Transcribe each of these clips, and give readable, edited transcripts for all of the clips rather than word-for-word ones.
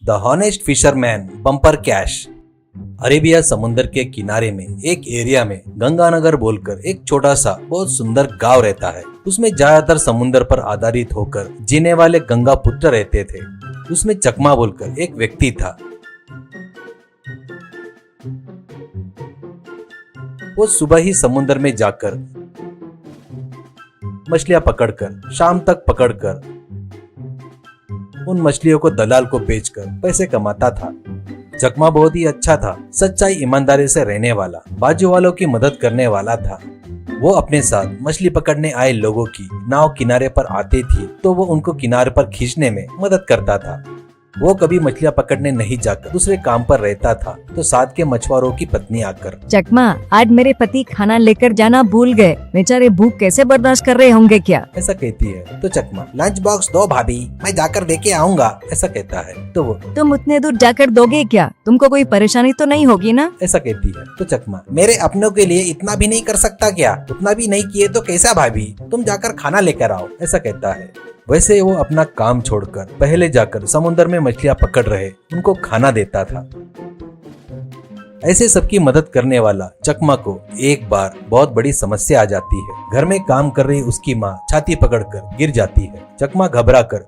The honest fisherman bumper cash. Arabia समुद्र के किनारे में एक एरिया में गंगानगर बोलकर एक छोटा सा बहुत सुंदर गांव रहता है। उसमें ज्यादातर समुद्र पर आधारित होकर जीने वाले गंगा पुत्र रहते थे। उसमें चकमा बोलकर एक व्यक्ति था। वो सुबह ही समुद्र में जाकर मछलियां पकड़कर शाम तक पकड़कर उन मछलियों को दलाल को बेचकर पैसे कमाता था। चकमा बहुत ही अच्छा था, सच्चाई ईमानदारी से रहने वाला, बाजू वालों की मदद करने वाला था। वो अपने साथ मछली पकड़ने आए लोगों की नाव किनारे पर आती थी तो वो उनको किनारे पर खींचने में मदद करता था। वो कभी मछलियां पकड़ने नहीं जाकर दूसरे काम पर रहता था तो साथ के मछुआरों की पत्नी आकर, चकमा आज मेरे पति खाना लेकर जाना भूल गए, बेचारे भूख कैसे बर्दाश्त कर रहे होंगे क्या, ऐसा कहती है। तो चकमा, लंच बॉक्स दो भाभी, मैं जाकर देके आऊंगा, ऐसा कहता है। तो वो, तुम उतने दूर जाकर दोगे क्या, तुमको कोई परेशानी तो नहीं होगी ना, ऐसा कहती है। तो चकमा, मेरे अपनों के लिए इतना भी नहीं कर सकता क्या, उतना भी नहीं किए तो कैसा भाभी, तुम जाकर खाना लेकर आओ, ऐसा कहता है। वैसे वो अपना काम छोड़कर पहले जाकर समुद्र में मछलियां पकड़ रहे उनको खाना देता था। ऐसे सबकी मदद करने वाला चकमा को एक बार बहुत बड़ी समस्या आ जाती है। घर में काम कर रही उसकी माँ छाती पकड़कर गिर जाती है। चकमा घबराकर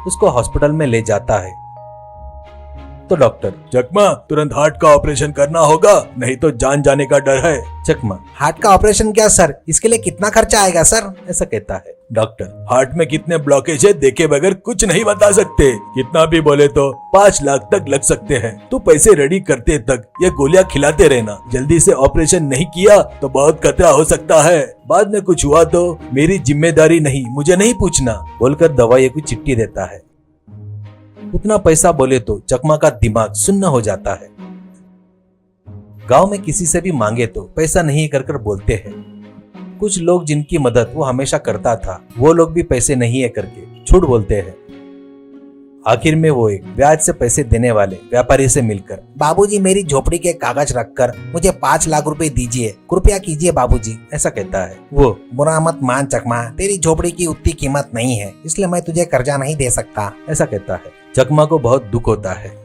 उसको हॉस्पिटल में ले जाता है। तो डॉक्टर, चकमा तुरंत हार्ट का ऑपरेशन करना होगा, नहीं तो जान जाने का डर है। चकमा, हार्ट का ऑपरेशन क्या सर, इसके लिए कितना खर्चा आएगा सर, ऐसा कहता है। डॉक्टर, हार्ट में कितने ब्लॉकेज है देखे बगैर कुछ नहीं बता सकते, कितना भी बोले तो 5 लाख तक लग सकते हैं। तू पैसे रेडी करते तक ये गोलियां खिलाते रहना, जल्दी से ऑपरेशन नहीं किया तो बहुत खतरा हो सकता है, बाद में कुछ हुआ तो मेरी जिम्मेदारी नहीं, मुझे नहीं पूछना, बोलकर दवाई की चिट्ठी देता है। उतना पैसा बोले तो चकमा का दिमाग सुन्न हो जाता है। गांव में किसी से भी मांगे तो पैसा नहीं कर बोलते हैं। कुछ लोग जिनकी मदद वो हमेशा करता था वो लोग भी पैसे नहीं है करके झूठ बोलते हैं। आखिर में वो एक ब्याज से पैसे देने वाले व्यापारी से मिलकर, बाबूजी मेरी झोपड़ी के कागज रखकर मुझे 5 लाख रुपए दीजिए, कृपया कीजिए बाबूजी, ऐसा कहता है। वो, बुरा मत मान चकमा, तेरी झोपड़ी की उतनी कीमत नहीं है इसलिए मैं तुझे कर्जा नहीं दे सकता, ऐसा कहता है। चकमा को बहुत दुख होता है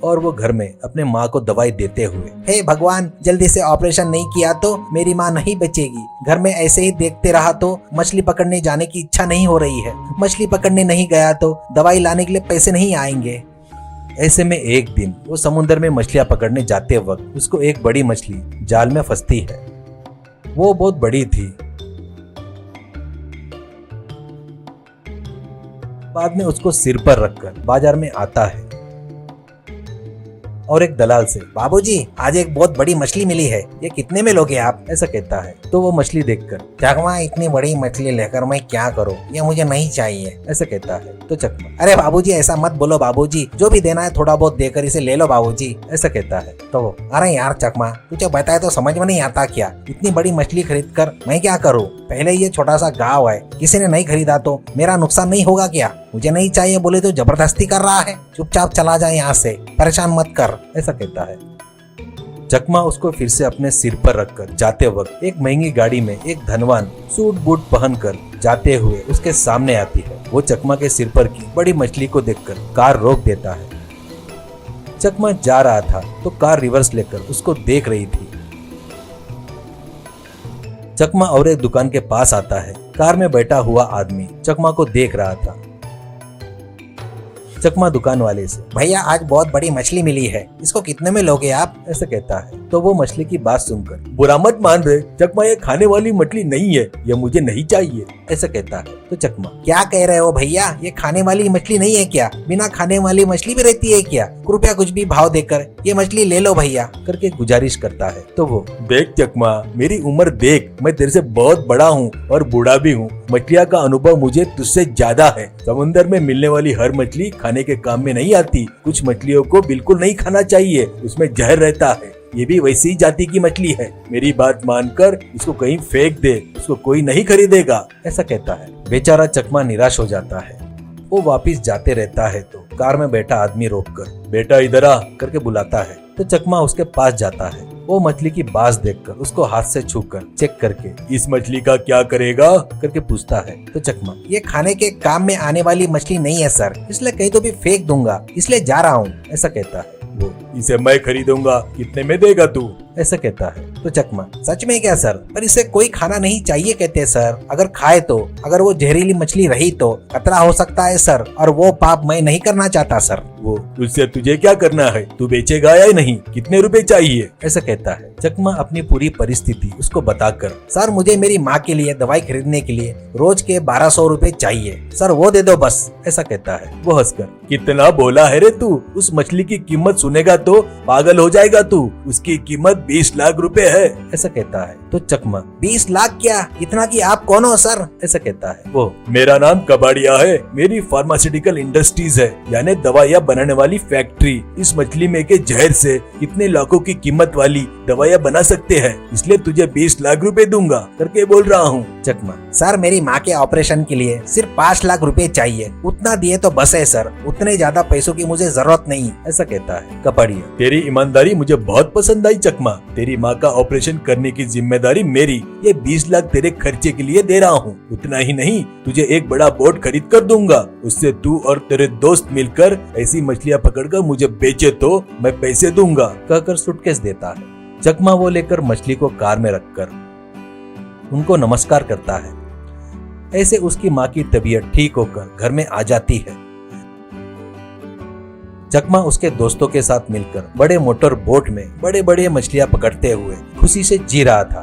और वो घर में अपने माँ को दवाई देते हुए, हे भगवान जल्दी से ऑपरेशन नहीं किया तो मेरी माँ नहीं बचेगी, घर में ऐसे ही देखते रहा तो मछली पकड़ने जाने की इच्छा नहीं हो रही है, मछली पकड़ने नहीं गया तो दवाई लाने के लिए पैसे नहीं आएंगे। ऐसे में एक दिन वो समुद्र में मछलियां पकड़ने जाते वक्त उसको एक बड़ी मछली जाल में फंसती है। वो बहुत बड़ी थी। बाद में उसको सिर पर रखकर बाजार में आता है और एक दलाल से, बाबूजी आज एक बहुत बड़ी मछली मिली है, ये कितने में लोगे आप, ऐसा कहता है। तो वो मछली देखकर, चकमा इतनी बड़ी मछली लेकर मैं क्या करूं, ये मुझे नहीं चाहिए, ऐसा कहता है। तो चकमा, अरे बाबूजी ऐसा मत बोलो बाबूजी, जो भी देना है थोड़ा बहुत देकर इसे ले लो बाबूजी, ऐसा कहता है। तो वो, अरे यार चकमा तुझे बताए तो समझ में नहीं आता क्या, इतनी बड़ी मछली खरीद कर मैं क्या करूँ, पहले ये छोटा सा गाँव है, किसी ने नहीं खरीदा तो मेरा नुकसान नहीं होगा क्या, मुझे नहीं चाहिए बोले तो जबरदस्ती कर रहा है, चुपचाप चला जाए यहाँ से, परेशान मत कर, ऐसा कहता है। चकमा उसको फिर से अपने सिर पर रखकर जाते वक्त एक महंगी गाड़ी में एक धनवान सूट बूट पहनकर जाते हुए उसके सामने आती है। वो चकमा के सिर पर की बड़ी मछली को देखकर कार रोक देता है। चकमा जा रहा था तो कार रिवर्स लेकर उसको देख रही थी। चकमा और एक दुकान के पास आता है। कार में बैठा हुआ आदमी चकमा को देख रहा था। चकमा दुकान वाले से, भैया आज बहुत बड़ी मछली मिली है, इसको कितने में लोगे आप, ऐसा कहता है। तो वो मछली की बात सुनकर, बुरा मत मान रहे चकमा, ये खाने वाली मछली नहीं है, ये मुझे नहीं चाहिए, ऐसा कहता है। तो चकमा, क्या कह रहे हो भैया, ये खाने वाली मछली नहीं है क्या, बिना खाने वाली मछली भी रहती है क्या, कृपया कुछ भी भाव देकर ये मछली ले लो भैया, करके गुजारिश करता है। तो वो, देख चकमा मेरी उम्र देख, मैं तेरे से बहुत बड़ा हूँ और बूढ़ा भी हूँ, मछलियाँ का अनुभव मुझे तुझसे ज्यादा है, समुद्र में मिलने वाली हर मछली खाने के काम में नहीं आती, कुछ मछलियों को बिल्कुल नहीं खाना चाहिए, उसमें जहर रहता है, ये भी वैसी ही जाति की मछली है, मेरी बात मानकर इसको कहीं फेंक दे, उसको कोई नहीं खरीदेगा, ऐसा कहता है। बेचारा चकमा निराश हो जाता है। वो वापिस जाते रहता है तो कार में बैठा आदमी रोककर, बेटा इधर आ करके बुलाता है। तो चकमा उसके पास जाता है। वो मछली की बाज देखकर उसको हाथ से छूकर चेक करके इस मछली का क्या करेगा करके पूछता है। तो चकमा, ये खाने के काम में आने वाली मछली नहीं है सर, इसलिए कहीं तो भी फेंक दूंगा, इसलिए जा रहा हूँ, ऐसा कहता है। वो, इसे मैं खरीदूंगा, कितने में देगा तू, ऐसा कहता है। तो चकमा, सच में क्या सर, पर इसे कोई खाना नहीं चाहिए कहते सर, अगर खाए तो, अगर वो जहरीली मछली रही तो खतरा हो सकता है सर, और वो पाप मैं नहीं करना चाहता सर। वो, उससे तुझे क्या करना है, तू बेचेगा या नहीं, कितने रुपए चाहिए, ऐसा कहता है। चकमा अपनी पूरी परिस्थिति उसको बताकर, सर मुझे मेरी माँ के लिए दवाई खरीदने के लिए रोज के 1200 रुपए चाहिए सर, वो दे दो बस, ऐसा कहता है। वो हंसकर, कितना बोला है रे तू, उस मछली की कीमत सुनेगा तो पागल हो जाएगा तू, उसकी कीमत 20 लाख रुपए है, ऐसा कहता है। तो चकमा, 20 लाख क्या, इतना कि आप कौन हो सर, ऐसा कहता है। वो, मेरा नाम कबाड़िया है, मेरी फार्मास्यूटिकल इंडस्ट्रीज है, यानी दवाइयाँ बनाने वाली फैक्ट्री। इस मछली में के जहर से कितने लाखों की कीमत वाली दवाइयाँ बना सकते हैं, इसलिए तुझे 20 लाख रुपए दूंगा करके बोल रहा हूँ। चकमा, सर मेरी माँ के ऑपरेशन के लिए सिर्फ 5 लाख रुपए चाहिए, उतना दिए तो बस है सर, उतने ज्यादा पैसों की मुझे जरूरत नहीं, ऐसा कहता है। कपाड़िया, तेरी ईमानदारी मुझे बहुत पसंद आई चकमा, तेरी माँ का ऑपरेशन करने की जिम्मेदारी मेरी, ये 20 लाख तेरे खर्चे के लिए दे रहा हूँ, उतना ही नहीं तुझे एक बड़ा बोट खरीद कर दूंगा, उससे तू और तेरे दोस्त मिलकर ऐसी मछलियाँ पकड़कर मुझे बेचे तो मैं पैसे दूंगा, कहकर सूटकेस देता है। चकमा वो लेकर मछली को कार में रखकर उनको नमस्कार करता है। ऐसे उसकी माँ की तबीयत ठीक होकर घर में आ जाती है। चकमा उसके दोस्तों के साथ मिलकर बड़े मोटर बोट में बड़े बड़े मछलियां पकड़ते हुए खुशी से जी रहा था।